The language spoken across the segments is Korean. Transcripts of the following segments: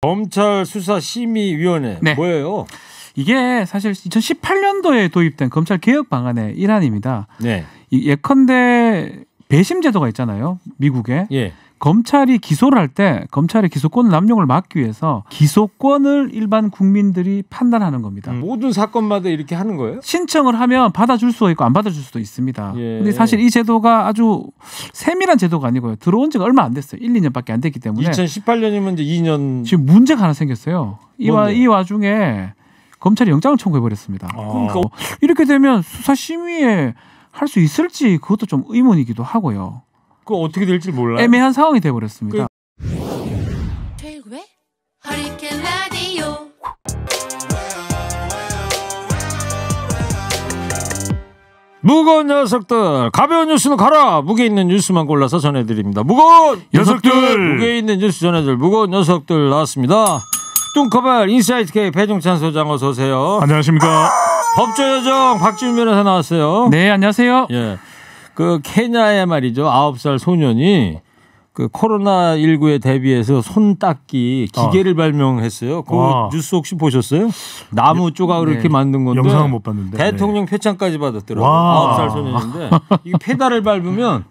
검찰 수사심의위원회 네. 뭐예요? 이게 사실 2018년도에 도입된 검찰 개혁 방안의 일환입니다. 네. 이 예컨대 배심 제도가 있잖아요. 미국에. 예. 검찰이 기소를 할 때 검찰의 기소권 남용을 막기 위해서 기소권을 일반 국민들이 판단하는 겁니다. 모든 사건마다 이렇게 하는 거예요? 신청을 하면 받아줄 수도 있고 안 받아줄 수도 있습니다. 예. 근데 사실 이 제도가 아주 세밀한 제도가 아니고요. 들어온 지가 얼마 안 됐어요. 1, 2년밖에 안 됐기 때문에 2018년이면 이제 2년. 지금 문제가 하나 생겼어요. 이 와중에 검찰이 영장을 청구해버렸습니다. 그러니까 이렇게 되면 수사심의에 할 수 있을지 그것도 좀 의문이기도 하고요. 그거 어떻게 될지 몰라요. 애매한 상황이 돼버렸습니다. 최고의 허리케인 라디오. 무거운 녀석들 가벼운 뉴스는 가라. 무게 있는 뉴스만 골라서 전해드립니다. 무거운 녀석들 무게 있는 뉴스 전해줄 무거운 녀석들 나왔습니다. 뚱커벨 인사이트 K 배종찬 소장 어서 오세요. 안녕하십니까. 법조여정 박지훈 변호사 나왔어요. 네, 안녕하세요. 예, 그 케냐에 말이죠 9살 소년이 그 코로나19에 대비해서 손 닦기 기계를 발명했어요. 그 뉴스 혹시 보셨어요? 나무 조각으로 이렇게 만든 건데 영상은 못 봤는데 대통령 표창까지 받았더라고요. 9살 소년인데 이 페달을 밟으면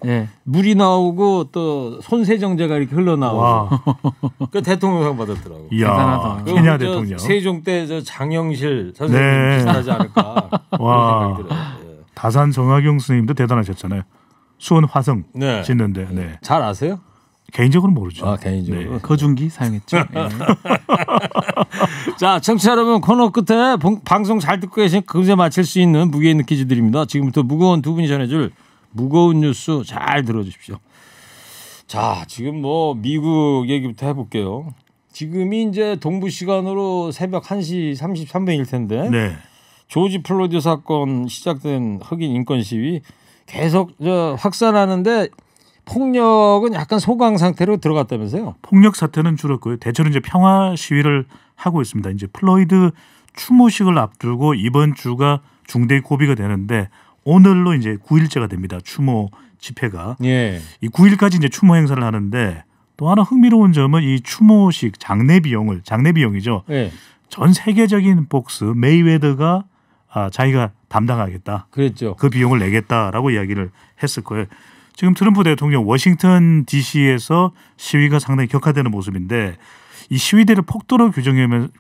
물이 나오고 또 손세정제가 이렇게 흘러나오고 그 대통령상 받았더라고요. 이야, 대단하다. 케냐 대통령. 세종 때 저 장영실 선생님 비슷하지 않을까 그런 생각이 들어요. 예. 다산 정학용 선생님도 대단하셨잖아요. 수원 화성 네. 짓는데 네. 잘 아세요? 개인적으로 모르죠. 아, 개인적으로. 네. 거중기 사용했죠. 예. 자, 청취자 여러분 코너 끝에 방송 잘 듣고 계신 금세 맞힐 수 있는 무게 있는 퀴즈들입니다. 지금부터 무거운 두 분이 전해줄 무거운 뉴스 잘 들어주십시오. 자, 지금 뭐 미국 얘기부터 해볼게요. 지금이 이제 동부 시간으로 새벽 1시 33분일 텐데 네. 조지 플로이드 사건 시작된 흑인 인권 시위 계속 확산하는데 폭력은 약간 소강 상태로 들어갔다면서요? 폭력 사태는 줄었고요. 대체로 이제 평화 시위를 하고 있습니다. 이제 플로이드 추모식을 앞두고 이번 주가 중대의 고비가 되는데 오늘로 이제 9일째가 됩니다. 추모 집회가. 예. 이 9일까지 이제 추모 행사를 하는데 또 하나 흥미로운 점은 이 추모식 장례 비용이죠. 예. 전 세계적인 복스 메이웨더가 자기가 담당하겠다. 그랬죠. 그 비용을 내겠다라고 이야기를 했을 거예요. 지금 트럼프 대통령 워싱턴 DC에서 시위가 상당히 격화되는 모습인데 이 시위대를 폭도로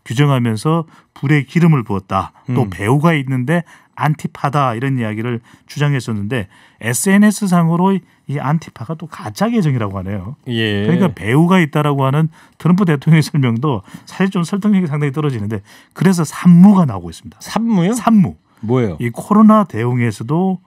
규정하면서 불에 기름을 부었다. 또 배우가 있는데 안티파다 이런 이야기를 주장했었는데 SNS상으로 이 안티파가 또 가짜 계정이라고 하네요. 예. 그러니까 배우가 있다라고 하는 트럼프 대통령의 설명도 사실 좀 설득력이 상당히 떨어지는데 그래서 산무가 나오고 있습니다. 산무요? 산무. 뭐예요? 이 코로나 대응에서도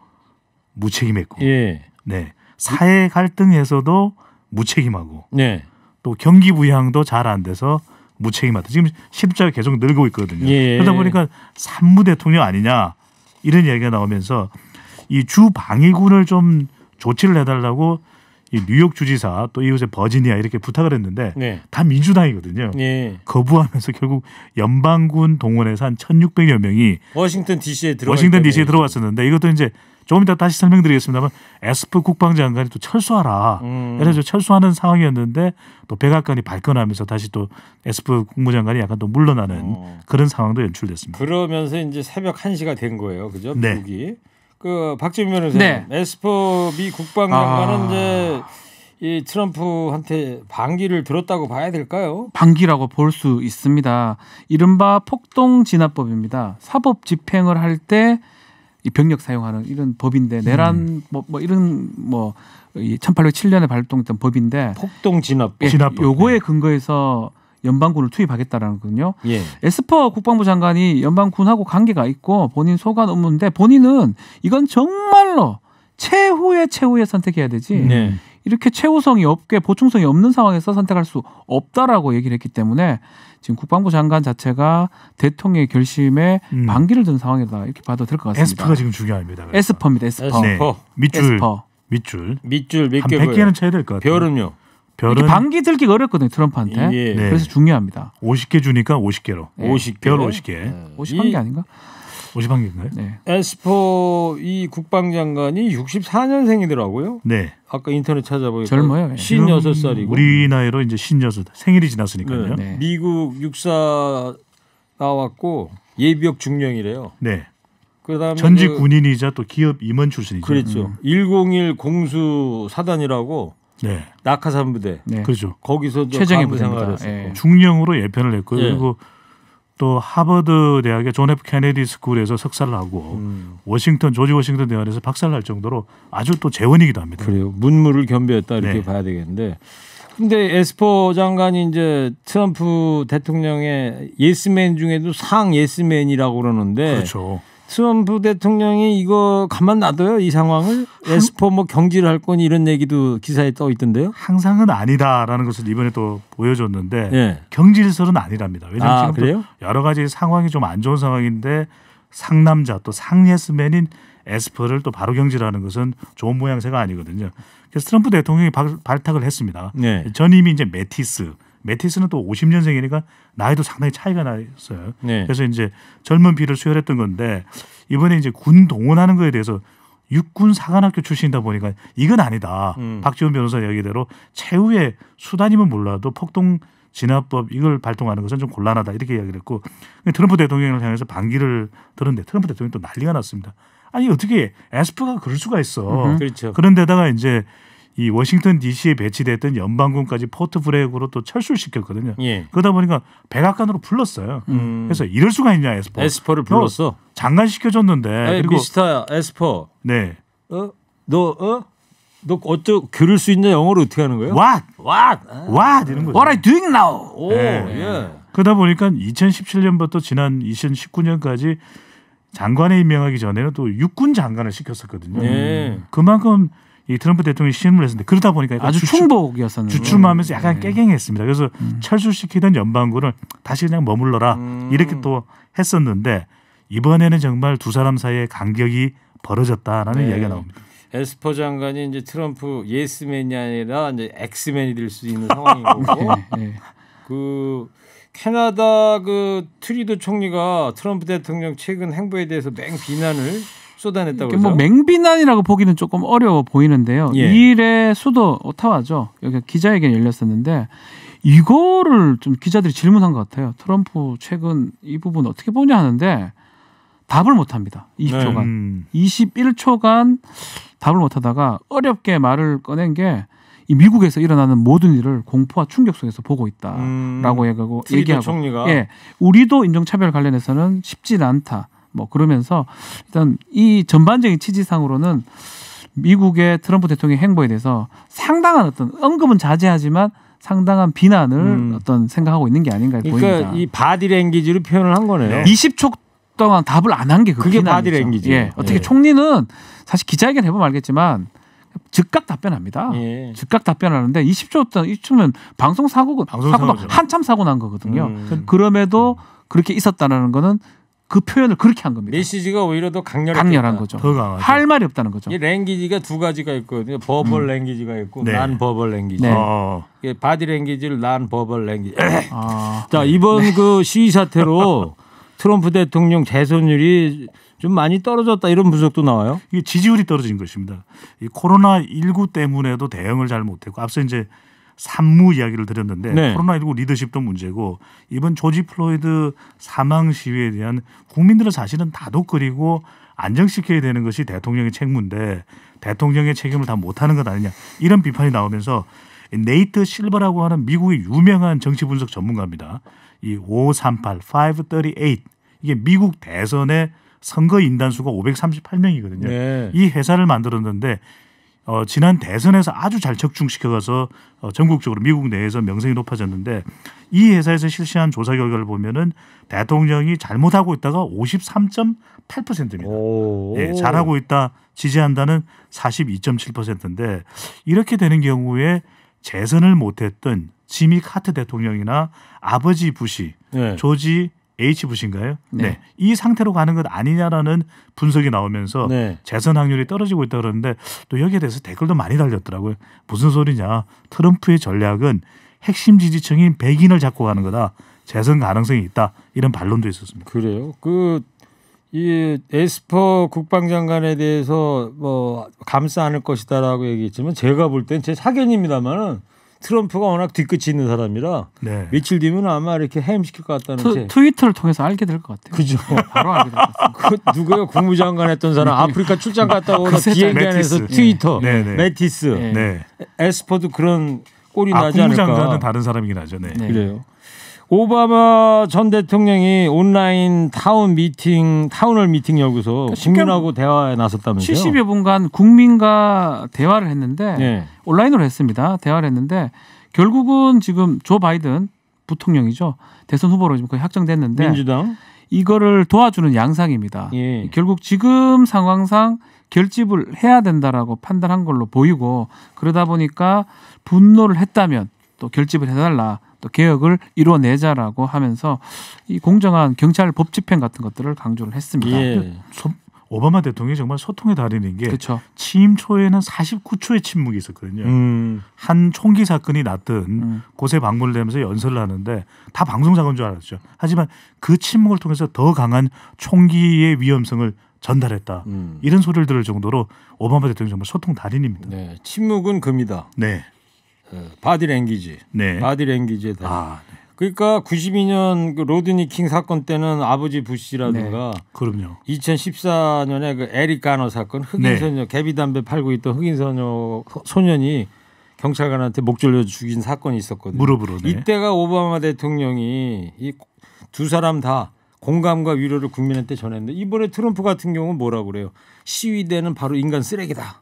무책임했고 예. 네. 사회 갈등에서도 무책임하고 네. 또 경기 부양도 잘 안 돼서 무책임하다. 지금 실업자가 계속 늘고 있거든요. 예. 그러다 보니까 산무 대통령 아니냐 이런 이야기가 나오면서 이 주 방위군을 좀 조치를 해달라고 이 뉴욕 주지사 또 이곳에 버지니아 이렇게 부탁을 했는데 네. 다 민주당이거든요. 예. 거부하면서 결국 연방군 동원해서 한 1,600여 명이 워싱턴 DC에 들어왔었는데 이것도 이제 조금 이따 다시 설명드리겠습니다만 에스퍼 국방장관이 또 철수하라. 그래서 철수하는 상황이었는데 또 백악관이 발끈하면서 다시 또 에스퍼 국무장관이 약간 또 물러나는 그런 상황도 연출됐습니다. 그러면서 이제 새벽 1시가 된 거예요. 그죠? 네. 미국이. 그 박지훈 변호사님. 네. 에스퍼 미 국방장관은 이제 이 트럼프한테 반기를 들었다고 봐야 될까요? 반기라고 볼 수 있습니다. 이른바 폭동진압법입니다. 사법 집행을 할 때 이 병력 사용하는 이런 법인데 내란 뭐 이런 뭐 1807년에 발동했던 법인데 폭동 진압법. 진압법. 요거에 근거해서 연방군을 투입하겠다라는 거거든요. 예. 에스퍼 국방부 장관이 연방군하고 관계가 있고 본인 소관 업무인데 본인은 이건 정말로 최후의 선택해야 되지. 네. 이렇게 최우성이 없게 보충성이 없는 상황에서 선택할 수 없다라고 얘기를 했기 때문에 지금 국방부 장관 자체가 대통령의 결심에 반기를 든 상황이다 이렇게 봐도 될 것 같습니다. 에스퍼가 지금 중요합니다. 그래서. 에스퍼입니다. 에스퍼. 네. 밑줄. 에스퍼. 밑줄 몇 한 개 100개는 쳐야 될 것 같아요. 별은요? 이렇게 반기 들기가 어렵거든요. 트럼프한테. 예. 네. 그래서 중요합니다. 50개 주니까 50개로. 네. 50개. 별 50개. 51개 아닌가? 50한개인가요? 네. 에스퍼 이 국방장관이 64년생이더라고요. 네. 아까 인터넷 찾아보니까 젊어요. 예. 56살이고 우리 나이로 이제 56 생일이 지났으니까요. 네. 미국 육사 나왔고 예비역 중령이래요. 네. 그다음에 전직 군인이자 또 기업 임원 출신이죠. 그렇죠. 101 공수 사단이라고 네. 낙하산 부대 네. 그렇죠. 거기서 최정예 간부 부대입니다. 생활했었고. 예. 중령으로 예편을 했고요. 예. 그리고 또 하버드 대학의 존 F 케네디 스쿨에서 석사를 하고 워싱턴 조지 워싱턴 대학에서 박사를 할 정도로 아주 또 재원이기도 합니다. 그래요. 문무를 겸비했다 이렇게 네. 봐야 되겠는데. 근데 에스퍼 장관이 이제 트럼프 대통령의 예스맨 중에도 상 예스맨이라고 그러는데 그렇죠. 트럼프 대통령이 이거 가만 놔둬요 이 상황을 에스퍼 뭐 경질을 할 거니 이런 얘기도 기사에 떠 있던데요. 항상은 아니다라는 것을 이번에 또 보여줬는데 예. 경질설은 아니랍니다. 왜냐하면 아, 지금 그래요? 또 여러 가지 상황이 좀 안 좋은 상황인데 상남자 또 상예스맨인 에스퍼를 또 바로 경질하는 것은 좋은 모양새가 아니거든요. 그래서 트럼프 대통령이 발탁을 했습니다. 네. 전임이 이제 매티스는 또 50년생이니까 나이도 상당히 차이가 나있어요. 네. 그래서 이제 젊은 피를 수혈했던 건데 이번에 이제 군 동원하는 거에 대해서 육군 사관학교 출신이다 보니까 이건 아니다. 박지원 변호사 이야기대로 최후의 수단이면 몰라도 폭동 진압법 이걸 발동하는 것은 좀 곤란하다 이렇게 이야기를 했고 트럼프 대통령을 향해서 반기를 들었는데 트럼프 대통령이 또 난리가 났습니다. 아니 어떻게 에스퍼가 그럴 수가 있어. 그렇죠. 그런데다가 이제 이 워싱턴 DC에 배치됐던 연방군까지 포트 브렉으로 또 철수를 시켰거든요. 예. 그러다 보니까 백악관으로 불렀어요. 그래서 이럴 수가 있냐 에스퍼. 에스퍼를 불렀어. 장관 시켜줬는데 에이, 그리고 미스터 에스퍼. 네 너 어쩌 들을 수 있냐 영어로 어떻게 하는 거예요? What What? 이런 거죠. What are you doing now? 오, 네. 예. 그러다 보니까 2017년부터 지난 2019년까지 장관에 임명하기 전에는 또 육군 장관을 시켰었거든요. 네. 그만큼 이 트럼프 대통령이 시험을 했는데 그러다 보니까 약간 아주 충복이었었는데. 주춤하면서 약간 깨갱했습니다. 그래서 철수시키던 연방군을 다시 그냥 머물러라 이렇게 또 했었는데 이번에는 정말 두 사람 사이에 간격이 벌어졌다라는 네. 이야기가 나옵니다. 에스퍼 장관이 이제 트럼프 예스맨이 아니라 이제 엑스맨이 될 수 있는 상황인 거고. 예. 그 캐나다 그 트리도 총리가 트럼프 대통령 최근 행보에 대해서 맹 비난을 쏟아냈다고 이게 그러죠. 뭐 맹비난이라고 보기는 조금 어려워 보이는데요. 예. 이 일의 수도 오타와죠. 여기 기자회견이 열렸었는데 이거를 좀 기자들이 질문한 것 같아요. 트럼프 최근 이 부분 어떻게 보냐 하는데 답을 못합니다. 20초간. 21초간 답을 못하다가 어렵게 말을 꺼낸 게 이 미국에서 일어나는 모든 일을 공포와 충격 속에서 보고 있다라고 얘기하고 트리도 총리가. 예, 우리도 인종차별 관련해서는 쉽지는 않다. 뭐 그러면서 일단 이 전반적인 취지상으로는 미국의 트럼프 대통령의 행보에 대해서 상당한 어떤 언급은 자제하지만 상당한 비난을 어떤 생각하고 있는 게 아닌가 그러니까 보입니다. 이 바디랭귀지로 표현을 한 거네요. 20초 동안 답을 안 한 게 그게 바디랭귀지. 예, 어떻게 예. 총리는 사실 기자회견 해보면 알겠지만 즉각 답변합니다. 예. 즉각 답변하는데 20초면 방송 사고도 사고죠. 한참 사고 난 거거든요. 그럼에도 그렇게 있었다는 거는 그 표현을 그렇게 한 겁니다. 메시지가 오히려 더 강렬한 거죠. 더 강하죠. 할 말이 없다는 거죠. 이 랭귀지가 두 가지가 있거든요. 버벌 랭귀지가 있고 네. 난 버벌 랭귀지. 네. 이게 바디 랭귀지를 난 버벌 랭귀지. 아, 자, 이번 그 시위 사태로 트럼프 대통령 재선율이 좀 많이 떨어졌다 이런 분석도 나와요. 이게 지지율이 떨어진 것입니다. 이 코로나 19 때문에도 대응을 잘 못했고 앞서 이제 산무 이야기를 드렸는데 네. 코로나19 리더십도 문제고 이번 조지 플로이드 사망 시위에 대한 국민들은 사실은 다독거리고 안정시켜야 되는 것이 대통령의 책무인데 대통령의 책임을 다 못하는 것 아니냐 이런 비판이 나오면서 네이트 실버라고 하는 미국의 유명한 정치 분석 전문가입니다. 이 538 이게 미국 대선의 선거 인단수가 538명이거든요. 네. 이 회사를 만들었는데 지난 대선에서 아주 잘 적중시켜가서 전국적으로 미국 내에서 명성이 높아졌는데 이 회사에서 실시한 조사 결과를 보면은 대통령이 잘못하고 있다가 53.8%입니다. 예, 잘하고 있다 지지한다는 42.7%인데 이렇게 되는 경우에 재선을 못했던 지미 카트 대통령이나 아버지 부시, 네. 조지 H 부시인가요? 네. 네. 이 상태로 가는 것 아니냐라는 분석이 나오면서 네. 재선 확률이 떨어지고 있다 그러는데 또 여기에 대해서 댓글도 많이 달렸더라고요. 무슨 소리냐. 트럼프의 전략은 핵심 지지층인 백인을 잡고 가는 거다. 재선 가능성이 있다. 이런 반론도 있었습니다. 그래요. 그 이 에스퍼 국방장관에 대해서 뭐 감싸 안을 것이다라고 얘기했지만 제가 볼 땐 제 사견입니다만은 트럼프가 워낙 뒤끝이 있는 사람이라 네. 며칠 뒤면 아마 이렇게 해임시킬 것 같다는 트위터를 통해서 알게 될 것 같아요. 그죠. 바로 알게 될 것 같아요. 그 누구요? 국무장관 했던 사람 아프리카 출장 갔다 오는 그 비행기 안에서 트위터 네, 네. 매티스 네. 에스퍼도 그런 꼴이 나지 않을까. 국무장관은 다른 사람이긴 하죠. 네. 네. 그래요. 오바마 전 대통령이 온라인 타운홀 미팅 열고서 국민하고 대화에 나섰다면서요? 70여 분간 국민과 대화를 했는데 네. 온라인으로 했습니다. 대화를 했는데 결국은 지금 조 바이든 부통령이죠. 대선 후보로 지금 거의 확정됐는데 민주당 이거를 도와주는 양상입니다. 예. 결국 지금 상황상 결집을 해야 된다라고 판단한 걸로 보이고 그러다 보니까 분노를 했다면 또 결집을 해달라. 또 개혁을 이뤄내자라고 하면서 이 공정한 경찰 법 집행 같은 것들을 강조를 했습니다. 예. 오바마 대통령이 정말 소통의 달인인 게 그렇죠. 취임 초에는 49초의 침묵이 있었거든요. 한 총기 사건이 났든 곳에 방문을 하면서 연설을 하는데 다 방송사고인 줄 알았죠. 하지만 그 침묵을 통해서 더 강한 총기의 위험성을 전달했다. 이런 소리를 들을 정도로 오바마 대통령이 정말 소통 달인입니다. 네. 침묵은 금이다. 네. 바디랭귀지. 네. 바디랭귀지에 달인. 아, 네. 그러니까 92년 그 로드니 킹 사건 때는 아버지 부시라든가 그럼요. 2014년에 그 에릭 가너 사건 흑인 네. 소녀 개비 담배 팔고 있던 흑인 소년이 경찰관한테 목 졸려 죽인 사건이 있었거든요. 무릎으로. 네. 이때가 오바마 대통령이 이 두 사람 다 공감과 위로를 국민한테 전했는데 이번에 트럼프 같은 경우는 뭐라고 그래요? 시위대는 바로 인간 쓰레기다.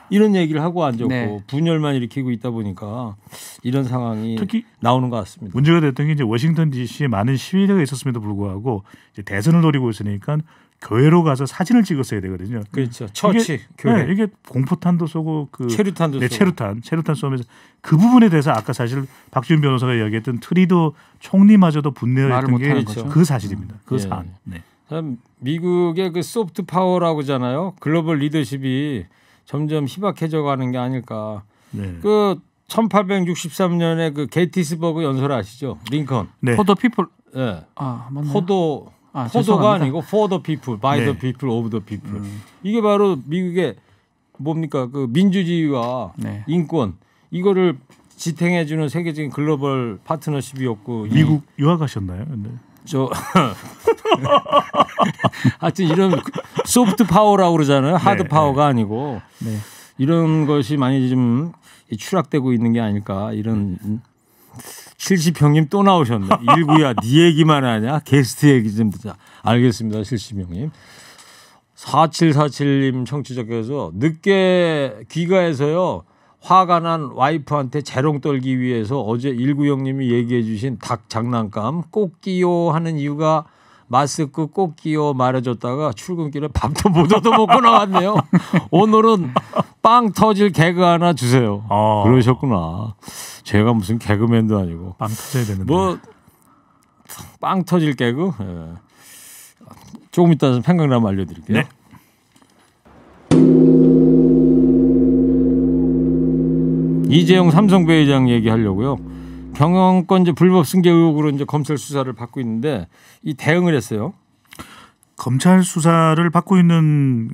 이런 얘기를 하고 앉았고 네. 분열만 일으키고 있다 보니까 이런 상황이 특히 나오는 것 같습니다. 문제가 됐던 게 이제 워싱턴 D.C.에 많은 시위대가 있었음에도 불구하고 이제 대선을 노리고 있으니까 교회로 가서 사진을 찍었어야 되거든요. 그렇죠. 처치, 교회. 네, 이게 공포탄도 쏘고 그 체류탄도 네, 쏘고. 체류탄 쏘면서 그 부분에 대해서 아까 사실 박지훈 변호사가 이야기했던 트리도 총리마저도 말을 분노했던 게 못하는 거죠. 그 사실입니다. 그 예. 사안. 네. 참 미국의 그 소프트 파워라고 하잖아요. 글로벌 리더십이 점점 희박해져 가는 게 아닐까. 네. 그 1863년에 그 게티스버그 연설 아시죠? 링컨. 네. 포더 피플 예. 맞나요? 포도가 죄송합니다. 아니고 for the people, by the 네. people, of the people. 이게 바로 미국의 뭡니까 그 민주주의와 네. 인권 이거를 지탱해주는 세계적인 글로벌 파트너십이었고 미국 유학하셨나요? 네. 저 하여튼 이런 소프트 파워라고 그러잖아요. 하드 네, 파워가 아니고 네. 이런 것이 많이 좀 추락되고 있는 게 아닐까 이런 70형님 또 나오셨네. 일구야 네 얘기만 하냐? 게스트 얘기 좀 듣자. 알겠습니다. 70형님. 4747님 청취자께서 늦게 귀가해서요. 화가 난 와이프한테 재롱 떨기 위해서 어제 1구형님이 얘기해 주신 닭 장난감 꼭 끼요 하는 이유가 마스크 꼭 끼요 말해줬다가 출근길에 밥도 못 얻어 먹고 나왔네요. 오늘은 빵 터질 개그 하나 주세요. 그러셨구나. 제가 무슨 개그맨도 아니고. 빵 터져야 되는데. 뭐 빵 터질 개그? 예. 조금 이따 생각나면 알려드릴게요. 네. 이재용 삼성배 회장 얘기하려고요. 경영권 불법 승계 의혹으로 이제 검찰 수사를 받고 있는데 이 대응을 했어요. 검찰 수사를 받고 있는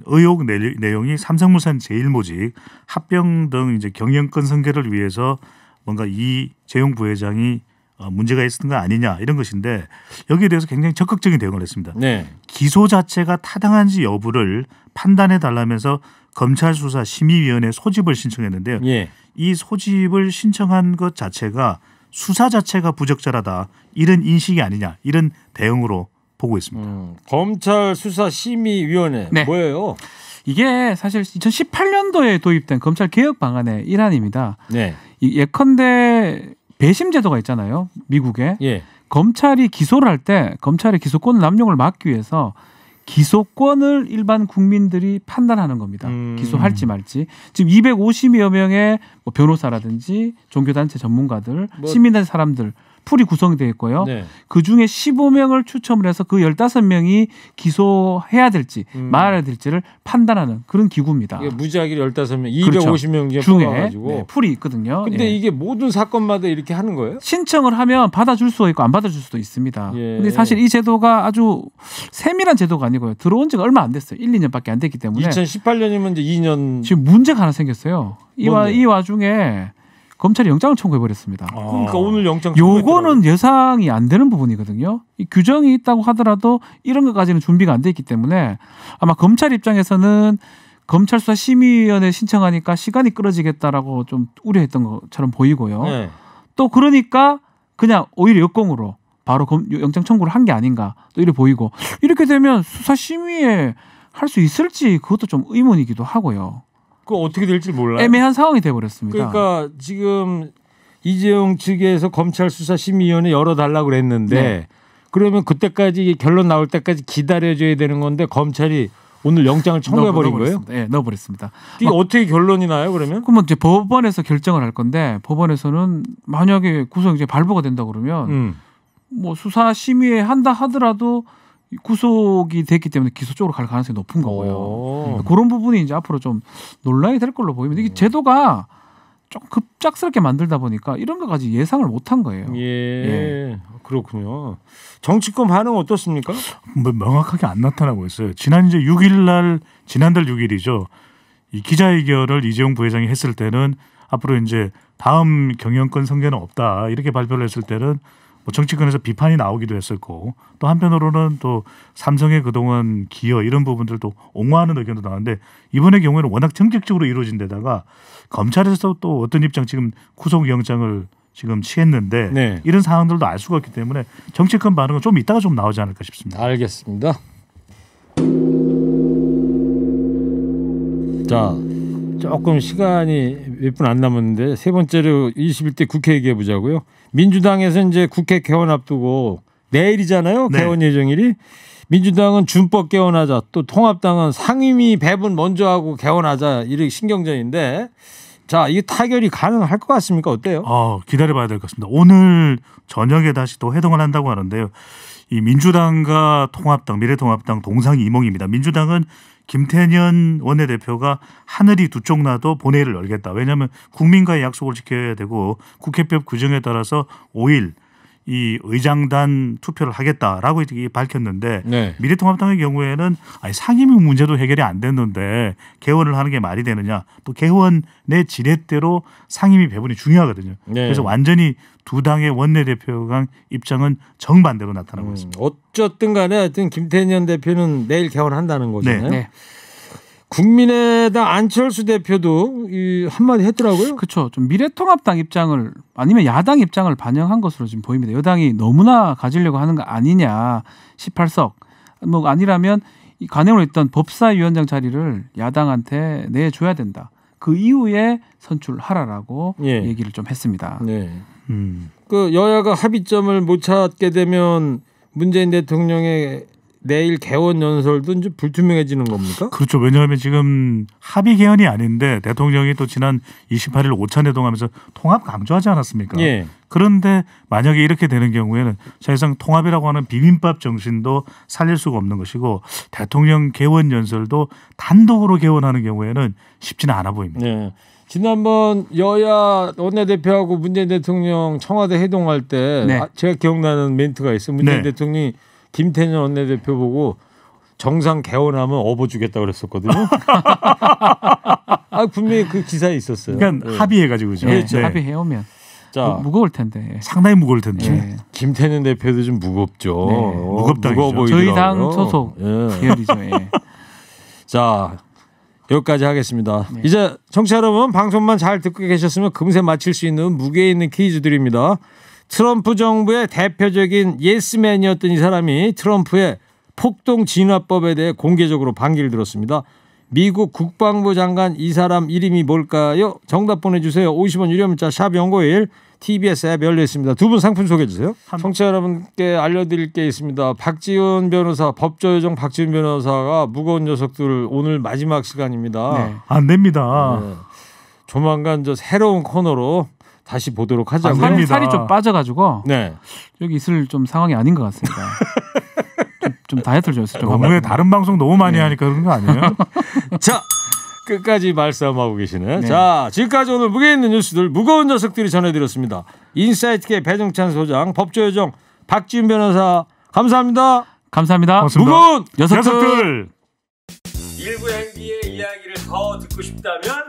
의혹 내용이 삼성물산 제일모직 합병 등 이제 경영권 승계를 위해서 뭔가 이재용 부회장이 문제가 있었던 거 아니냐 이런 것인데 여기에 대해서 굉장히 적극적인 대응을 했습니다. 네. 기소 자체가 타당한지 여부를 판단해 달라면서 검찰 수사 심의위원회 소집을 신청했는데요. 예. 이 소집을 신청한 것 자체가 수사 자체가 부적절하다 이런 인식이 아니냐 이런 대응으로 보고 있습니다. 검찰 수사 심의위원회 네. 뭐예요? 이게 사실 2018년도에 도입된 검찰 개혁 방안의 일환입니다. 네. 예컨대 배심 제도가 있잖아요. 미국에. 예. 검찰이 기소를 할 때 검찰의 기소권 남용을 막기 위해서 기소권을 일반 국민들이 판단하는 겁니다. 기소할지 말지. 지금 250여 명의 뭐 변호사라든지 종교단체 전문가들, 뭐 시민단체 사람들 풀이 구성되어 있고요. 네. 그중에 15명을 추첨을 해서 그 15명이 기소해야 될지 말아야 될지를 판단하는 그런 기구입니다. 이게 무작위 15명, 그렇죠. 250명 중에 뽑아가지고. 네, 풀이 있거든요. 근데 예. 이게 모든 사건마다 이렇게 하는 거예요? 신청을 하면 받아줄 수도 있고 안 받아줄 수도 있습니다. 예. 근데 사실 이 제도가 아주 세밀한 제도가 아니고요. 들어온 지가 얼마 안 됐어요. 1, 2년밖에 안 됐기 때문에 2018년이면 이제 2년. 지금 문제가 하나 생겼어요. 뭔데요? 이 와중에 검찰이 영장을 청구해 버렸습니다. 그러니까 오늘 영장. 요거는 예상이 안 되는 부분이거든요. 이 규정이 있다고 하더라도 이런 것까지는 준비가 안 돼 있기 때문에 아마 검찰 입장에서는 검찰 수사 심의위원회 신청하니까 시간이 끌어지겠다라고 좀 우려했던 것처럼 보이고요. 네. 또 그러니까 그냥 오히려 역공으로 바로 영장 청구를 한 게 아닌가 또 이래 보이고 이렇게 되면 수사 심의에 할 수 있을지 그것도 좀 의문이기도 하고요. 그 어떻게 될지 몰라요. 애매한 상황이 돼버렸습니다. 그러니까 지금 이재용 측에서 검찰 수사심의위원회 열어달라고 그랬는데 네. 그러면 그때까지 결론 나올 때까지 기다려줘야 되는 건데 검찰이 오늘 영장을 청구해버린 거예요? 네, 넣어버렸습니다. 이게 어떻게 결론이 나요? 그러면? 그러면 이제 법원에서 결정을 할 건데 법원에서는 만약에 구속이 발부가 된다 그러면 뭐 수사 심의에 한다 하더라도 구속이 됐기 때문에 기소 쪽으로 갈 가능성이 높은 거고요. 그런 부분이 이제 앞으로 좀 논란이 될 걸로 보입니다. 이게 제도가 좀 급작스럽게 만들다 보니까 이런 것까지 예상을 못한 거예요. 예, 그렇군요. 정치권 반응 어떻습니까? 뭐 명확하게 안 나타나고 있어요. 지난 이제 6일 지난달 6일이죠. 이 기자회견을 이재용 부회장이 했을 때는 앞으로 이제 다음 경영권 성계는 없다 이렇게 발표를 했을 때는 뭐 정치권에서 비판이 나오기도 했었고 또 한편으로는 또 삼성의 그동안 기여 이런 부분들도 옹호하는 의견도 나왔는데 이번의 경우에는 워낙 전격적으로 이루어진 데다가 검찰에서 또 어떤 입장 지금 구속영장을 지금 취했는데 네. 이런 상황들도 알 수가 없기 때문에 정치권 반응은 좀 이따가 좀 나오지 않을까 싶습니다. 알겠습니다. 자, 조금 시간이 몇 분 안 남았는데 세 번째로 21대 국회 얘기해 보자고요. 민주당에서 이제 국회 개원 앞두고 내일이잖아요. 네. 개원 예정일이. 민주당은 준법 개원하자, 또 통합당은 상임위 배분 먼저 하고 개원하자 이렇게 신경전인데 자, 이게 타결이 가능할 것 같습니까? 어때요? 기다려봐야 될 것 같습니다. 오늘 저녁에 다시 또 회동을 한다고 하는데요. 이 민주당과 통합당, 미래통합당 동상이몽입니다. 민주당은 김태년 원내대표가 하늘이 두 쪽 나도 본회의를 열겠다. 왜냐하면 국민과의 약속을 지켜야 되고 국회법 규정에 따라서 5일 이 의장단 투표를 하겠다라고 밝혔는데 네. 미래통합당의 경우에는 상임위 문제도 해결이 안 됐는데 개원을 하는 게 말이 되느냐. 또 개원의 지렛대로 상임위 배분이 중요하거든요. 네. 그래서 완전히 두 당의 원내대표 간 입장은 정반대로 나타나고 있습니다. 어쨌든 간에 하여튼 김태년 대표는 내일 개원한다는 거잖아요. 네. 국민의당 안철수 대표도 한마디 했더라고요. 그렇죠. 좀 미래통합당 입장을 아니면 야당 입장을 반영한 것으로 지금 보입니다. 여당이 너무나 가지려고 하는 거 아니냐. 18석. 뭐 아니라면 이 관행으로 있던 법사위원장 자리를 야당한테 내줘야 된다. 그 이후에 선출하라라고 얘기를 좀 했습니다. 네. 그 여야가 합의점을 못 찾게 되면 문재인 대통령의 내일 개원 연설도 이제 불투명해지는 겁니까? 그렇죠. 왜냐하면 지금 합의 개헌이 아닌데 대통령이 또 지난 28일 오찬회동하면서 통합 강조하지 않았습니까? 예. 그런데 만약에 이렇게 되는 경우에는 사실상 통합이라고 하는 비빔밥 정신도 살릴 수가 없는 것이고 대통령 개원 연설도 단독으로 개원하는 경우에는 쉽지는 않아 보입니다. 네. 지난번 여야 원내대표하고 문재인 대통령 청와대 회동할 때 네. 제가 기억나는 멘트가 있어요. 문재인 네. 대통령이 김태년 원내대표 보고 정상 개원하면 업어주겠다 그랬었거든요. 분명히 그 기사에 있었어요. 그러니까 네. 합의해가지고죠. 그렇죠. 네. 합의해오면 자, 무거울 텐데. 상당히 무거울 텐데. 네. 김태년 대표도 좀 무겁죠. 네. 무겁다, 무거워 이죠. 보이더라고요. 저희 당 소속 예. 계열이죠. 예. 자, 여기까지 하겠습니다. 네. 이제 청취자 여러분 방송만 잘 듣고 계셨으면 금세 맞힐 수 있는 무게 있는 퀴즈 드립니다. 트럼프 정부의 대표적인 예스맨이었던 이 사람이 트럼프의 폭동 진화법에 대해 공개적으로 반기를 들었습니다. 미국 국방부 장관 이 사람 이름이 뭘까요? 정답 보내주세요. 50원 유료 문자 샵 0951 TBS 앱 열려 있습니다. 두 분 상품 소개해 주세요. 청취자 여러분께 알려드릴 게 있습니다. 박지훈 변호사, 법조요정 박지훈 변호사가 무거운 녀석들 오늘 마지막 시간입니다. 네. 안 됩니다. 네. 조만간 저 새로운 코너로 다시 보도록 하자고요. 됩니다. 살이 좀 빠져가지고 네. 여기 있을 좀 상황이 아닌 것 같습니다. 좀 다이어트를 좀 했을 좀 너무해 다른 방송 너무 많이 네. 하니까 그런 거 아니에요? 자, 끝까지 말싸움하고 계시네. 네. 자, 지금까지 오늘 무게 있는 뉴스들 무거운 녀석들이 전해드렸습니다. 인사이트계 배정찬 소장, 법조요정 박지훈 변호사 감사합니다. 감사합니다. 무거운 녀석들. 녀석들. 일부 행기의 이야기를 더 듣고 싶다면